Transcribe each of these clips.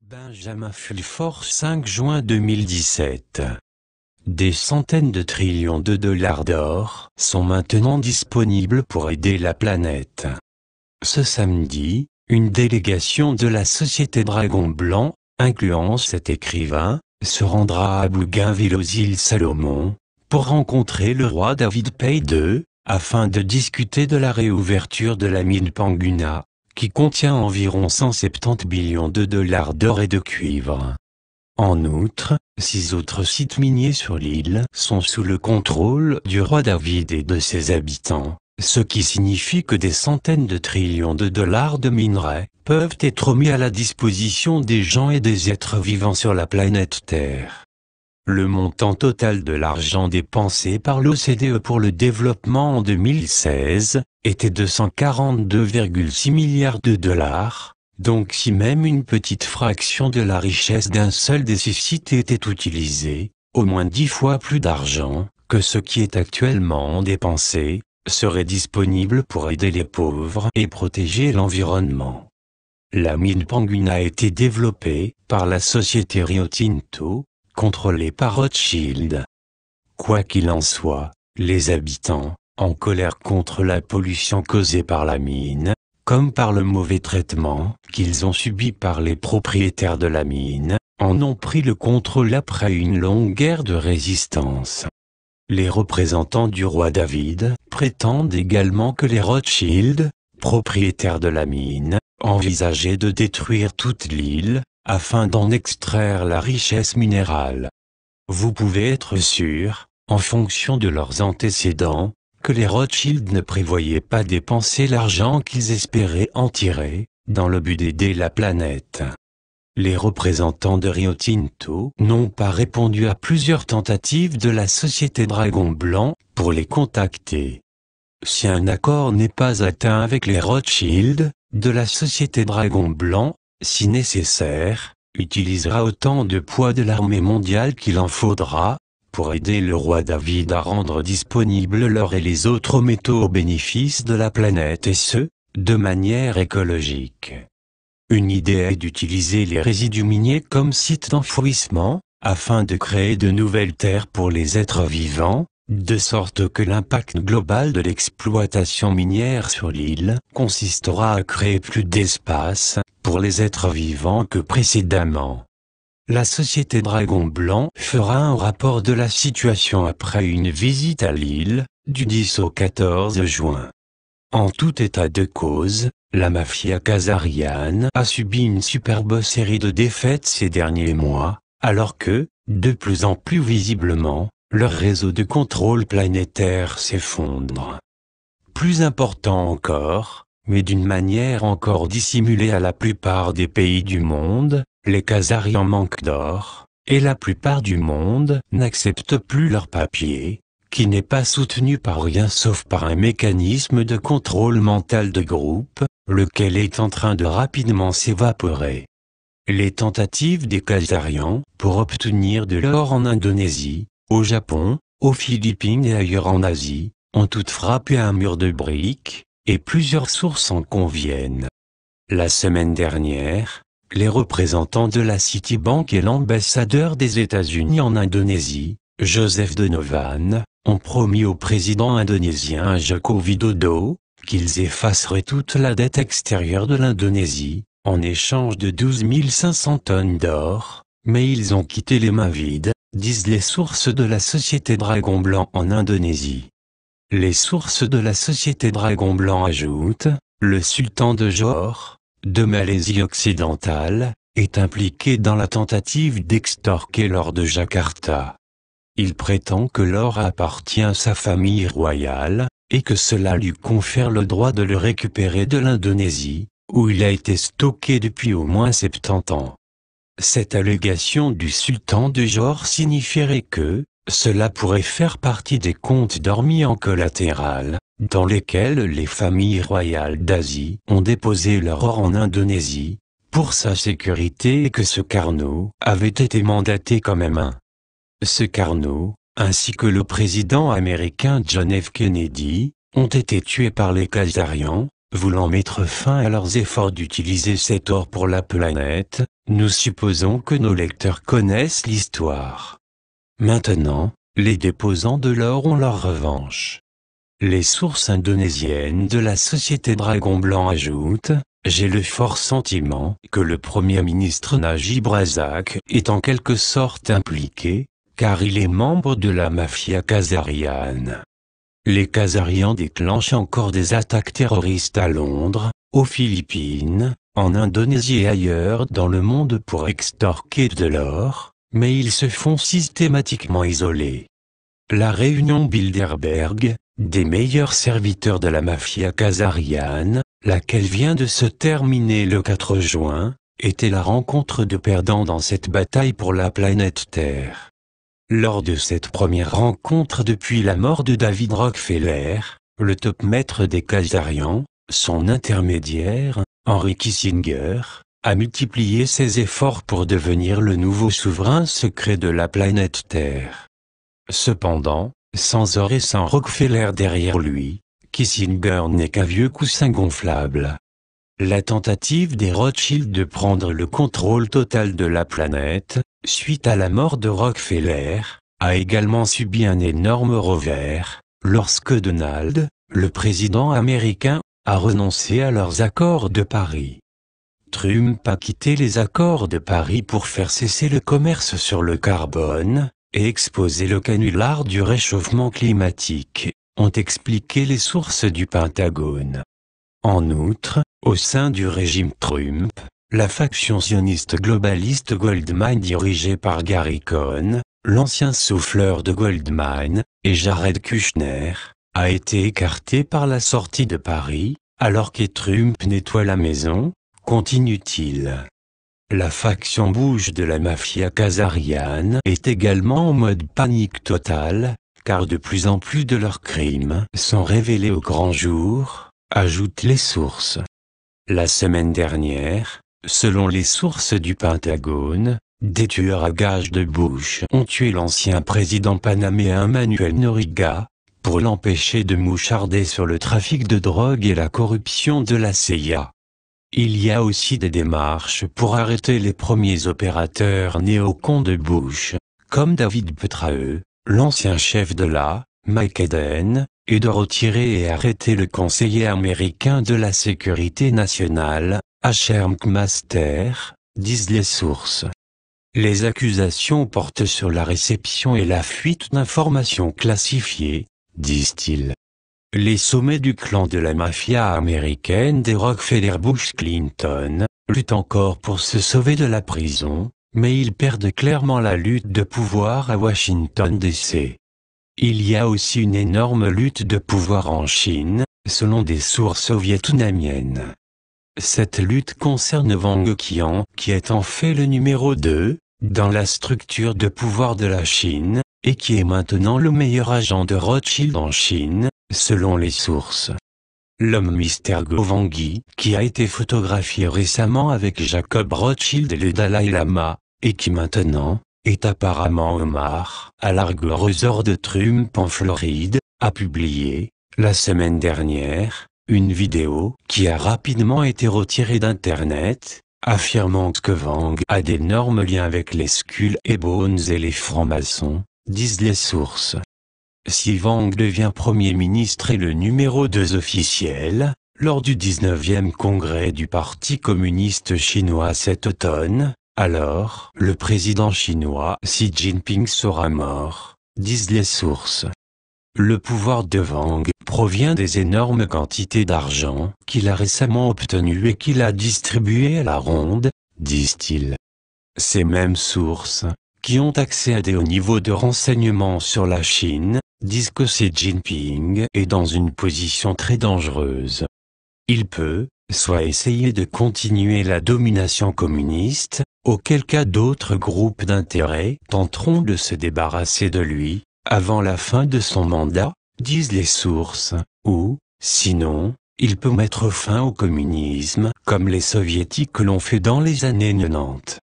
Benjamin Fulford 5 juin 2017. Des centaines de trillions de dollars d'or sont maintenant disponibles pour aider la planète. Ce samedi, une délégation de la Société Dragon Blanc, incluant cet écrivain, se rendra à Bougainville aux îles Salomon, pour rencontrer le roi David Pay II, afin de discuter de la réouverture de la mine Panguna, qui contient environ 170 billions de dollars d'or et de cuivre. En outre, 6 autres sites miniers sur l'île sont sous le contrôle du roi David et de ses habitants, ce qui signifie que des centaines de trillions de dollars de minerais peuvent être mis à la disposition des gens et des êtres vivants sur la planète Terre. Le montant total de l'argent dépensé par l'OCDE pour le développement en 2016 était de 142,6 milliards de dollars, donc si même une petite fraction de la richesse d'un seul des 6 sites était utilisée, au moins 10 fois plus d'argent que ce qui est actuellement dépensé serait disponible pour aider les pauvres et protéger l'environnement. La mine Panguna a été développée par la société Rio Tinto, contrôlée par Rothschild. Quoi qu'il en soit, les habitants, en colère contre la pollution causée par la mine, comme par le mauvais traitement qu'ils ont subi par les propriétaires de la mine, en ont pris le contrôle après une longue guerre de résistance. Les représentants du roi David prétendent également que les Rothschild, propriétaires de la mine, envisageaient de détruire toute l'île, afin d'en extraire la richesse minérale. Vous pouvez être sûr, en fonction de leurs antécédents, que les Rothschild ne prévoyaient pas dépenser l'argent qu'ils espéraient en tirer, dans le but d'aider la planète. Les représentants de Rio Tinto n'ont pas répondu à plusieurs tentatives de la société Dragon Blanc pour les contacter. Si un accord n'est pas atteint avec les Rothschild, de la société Dragon Blanc, si nécessaire, utilisera autant de poids de l'armée mondiale qu'il en faudra, pour aider le roi David à rendre disponibles l'or et les autres métaux au bénéfice de la planète et ce, de manière écologique. Une idée est d'utiliser les résidus miniers comme site d'enfouissement, afin de créer de nouvelles terres pour les êtres vivants, de sorte que l'impact global de l'exploitation minière sur l'île consistera à créer plus d'espace pour les êtres vivants que précédemment. La société Dragon Blanc fera un rapport de la situation après une visite à l'île, du 10 au 14 juin. En tout état de cause, la mafia khazariane a subi une superbe série de défaites ces derniers mois, alors que, de plus en plus visiblement, leur réseau de contrôle planétaire s'effondre. Plus important encore, mais d'une manière encore dissimulée à la plupart des pays du monde, les Khazarians manquent d'or, et la plupart du monde n'accepte plus leur papier, qui n'est pas soutenu par rien sauf par un mécanisme de contrôle mental de groupe, lequel est en train de rapidement s'évaporer. Les tentatives des Khazarians pour obtenir de l'or en Indonésie, au Japon, aux Philippines et ailleurs en Asie, ont toutes frappé un mur de briques, et plusieurs sources en conviennent. La semaine dernière, les représentants de la Citibank et l'ambassadeur des États-Unis en Indonésie, Joseph Donovan, ont promis au président indonésien Joko Widodo qu'ils effaceraient toute la dette extérieure de l'Indonésie, en échange de 12 500 tonnes d'or, mais ils ont quitté les mains vides, disent les sources de la société Dragon Blanc en Indonésie. Les sources de la société Dragon Blanc ajoutent, le sultan de Johor, de Malaisie occidentale, est impliqué dans la tentative d'extorquer l'or de Jakarta. Il prétend que l'or appartient à sa famille royale, et que cela lui confère le droit de le récupérer de l'Indonésie, où il a été stocké depuis au moins 70 ans. Cette allégation du sultan de Johor signifierait que, cela pourrait faire partie des comptes dormis en collatéral, dans lesquels les familles royales d'Asie ont déposé leur or en Indonésie, pour sa sécurité et que ce Carnot avait été mandaté comme un. Ce Carnot, ainsi que le président américain John F. Kennedy, ont été tués par les Khazarians, voulant mettre fin à leurs efforts d'utiliser cet or pour la planète, Nous supposons que nos lecteurs connaissent l'histoire. Maintenant, les déposants de l'or ont leur revanche. Les sources indonésiennes de la société Dragon Blanc ajoutent: j'ai le fort sentiment que le Premier ministre Najib Razak est en quelque sorte impliqué, car il est membre de la mafia khazariane. Les Khazarians déclenchent encore des attaques terroristes à Londres, aux Philippines, en Indonésie et ailleurs dans le monde pour extorquer de l'or, mais ils se font systématiquement isoler. La réunion Bilderberg, des meilleurs serviteurs de la mafia khazariane, laquelle vient de se terminer le 4 juin, était la rencontre de perdants dans cette bataille pour la planète Terre. Lors de cette première rencontre depuis la mort de David Rockefeller, le top maître des Khazarians, son intermédiaire, Henry Kissinger, a multiplié ses efforts pour devenir le nouveau souverain secret de la planète Terre. Cependant, sans or et sans Rockefeller derrière lui, Kissinger n'est qu'un vieux coussin gonflable. La tentative des Rothschild de prendre le contrôle total de la planète, suite à la mort de Rockefeller, a également subi un énorme revers, lorsque Donald, le président américain, a renoncé à leurs accords de Paris. Trump a quitté les accords de Paris pour faire cesser le commerce sur le carbone, et exposer le canular du réchauffement climatique, ont expliqué les sources du Pentagone. En outre, au sein du régime Trump, la faction sioniste globaliste Goldman dirigée par Gary Cohn, l'ancien souffleur de Goldman, et Jared Kushner, a été écartée par la sortie de Paris, alors que Trump nettoie la maison, continue-t-il. La faction Bush de la mafia khazariane est également en mode panique totale, car de plus en plus de leurs crimes sont révélés au grand jour, ajoutent les sources. La semaine dernière, selon les sources du Pentagone, des tueurs à gages de Bush ont tué l'ancien président panaméen Manuel Noriega, pour l'empêcher de moucharder sur le trafic de drogue et la corruption de la CIA. Il y a aussi des démarches pour arrêter les premiers opérateurs néocons de Bush, comme David Petraeus, l'ancien chef de la Mike Eden, et de retirer et arrêter le conseiller américain de la sécurité nationale, H.R. McMaster, disent les sources. Les accusations portent sur la réception et la fuite d'informations classifiées, disent-ils. Les sommets du clan de la mafia américaine des Rockefeller-Bush-Clinton luttent encore pour se sauver de la prison, mais ils perdent clairement la lutte de pouvoir à Washington D.C. Il y a aussi une énorme lutte de pouvoir en Chine, selon des sources vietnamiennes. Cette lutte concerne Wang Qian, qui est en fait le numéro 2, dans la structure de pouvoir de la Chine, et qui est maintenant le meilleur agent de Rothschild en Chine, selon les sources. L'homme mystère Govangi, qui a été photographié récemment avec Jacob Rothschild et le Dalai Lama, et qui maintenant est apparemment Omar, à l'Argo Resort de Trump en Floride, a publié, la semaine dernière, une vidéo qui a rapidement été retirée d'Internet, affirmant que Wang a d'énormes liens avec les Skull and Bones et les francs-maçons, disent les sources. Si Wang devient Premier ministre et le numéro 2 officiel, lors du 19e congrès du Parti communiste chinois cet automne, alors le président chinois Xi Jinping sera mort, disent les sources. Le pouvoir de Wang provient des énormes quantités d'argent qu'il a récemment obtenues et qu'il a distribuées à la ronde, disent-ils. Ces mêmes sources, qui ont accès à des hauts niveaux de renseignements sur la Chine, disent que Xi Jinping est dans une position très dangereuse. Il peut, soit essayer de continuer la domination communiste, auquel cas d'autres groupes d'intérêt tenteront de se débarrasser de lui, avant la fin de son mandat, disent les sources, ou, sinon, il peut mettre fin au communisme, comme les soviétiques l'ont fait dans les années 90.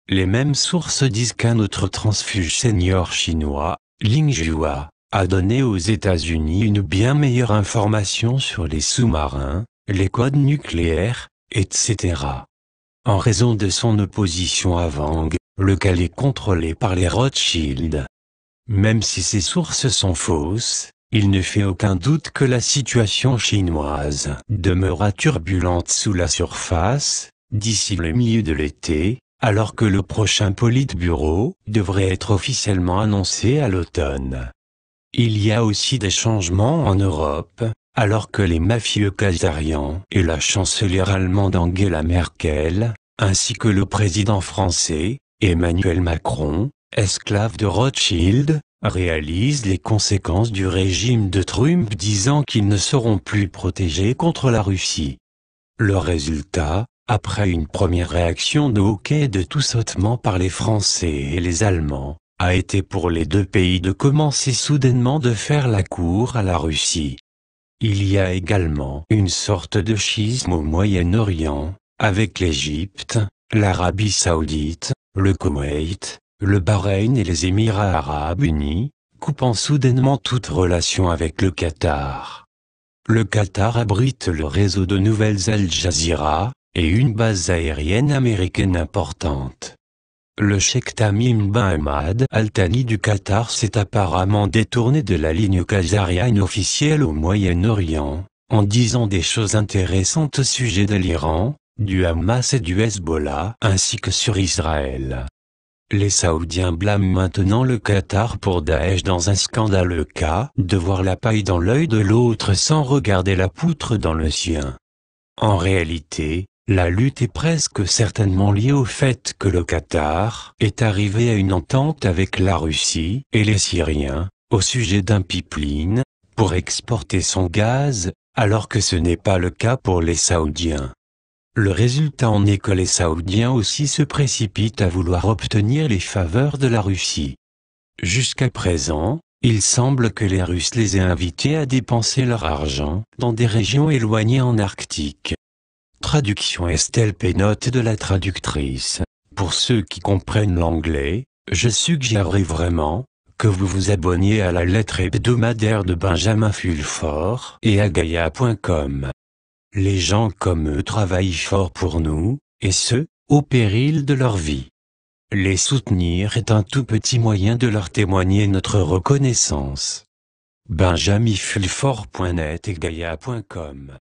Les mêmes sources disent qu'un autre transfuge senior chinois, Ling Jua, a donné aux États-Unis une bien meilleure information sur les sous-marins, les codes nucléaires, etc. en raison de son opposition à Wang, lequel est contrôlé par les Rothschild. Même si ces sources sont fausses, il ne fait aucun doute que la situation chinoise demeurera turbulente sous la surface, d'ici le milieu de l'été, alors que le prochain Politburo devrait être officiellement annoncé à l'automne. Il y a aussi des changements en Europe, alors que les mafieux khazarians et la chancelière allemande Angela Merkel, ainsi que le président français, Emmanuel Macron, esclave de Rothschild, réalisent les conséquences du régime de Trump disant qu'ils ne seront plus protégés contre la Russie. Le résultat, après une première réaction de hoquet et de tout sautement par les Français et les Allemands, a été pour les deux pays de commencer soudainement de faire la cour à la Russie. Il y a également une sorte de schisme au Moyen-Orient, avec l'Égypte, l'Arabie Saoudite, le Koweït, le Bahreïn et les Émirats Arabes Unis, coupant soudainement toute relation avec le Qatar. Le Qatar abrite le réseau de nouvelles Al Jazeera, et une base aérienne américaine importante. Le cheikh Tamim bin Hamad Al Thani du Qatar s'est apparemment détourné de la ligne khazarienne officielle au Moyen-Orient, en disant des choses intéressantes au sujet de l'Iran, du Hamas et du Hezbollah, ainsi que sur Israël. Les Saoudiens blâment maintenant le Qatar pour Daesh dans un scandaleux cas de voir la paille dans l'œil de l'autre sans regarder la poutre dans le sien. En réalité, la lutte est presque certainement liée au fait que le Qatar est arrivé à une entente avec la Russie et les Syriens, au sujet d'un pipeline, pour exporter son gaz, alors que ce n'est pas le cas pour les Saoudiens. Le résultat en est que les Saoudiens aussi se précipitent à vouloir obtenir les faveurs de la Russie. Jusqu'à présent, il semble que les Russes les aient invités à dépenser leur argent dans des régions éloignées en Arctique. Traduction Estelle Pénote de la traductrice. Pour ceux qui comprennent l'anglais, je suggérerais vraiment que vous vous abonniez à la lettre hebdomadaire de Benjamin Fulford et à Gaia.com. Les gens comme eux travaillent fort pour nous, et ce, au péril de leur vie. Les soutenir est un tout petit moyen de leur témoigner notre reconnaissance. benjaminfulford.net et Gaia.com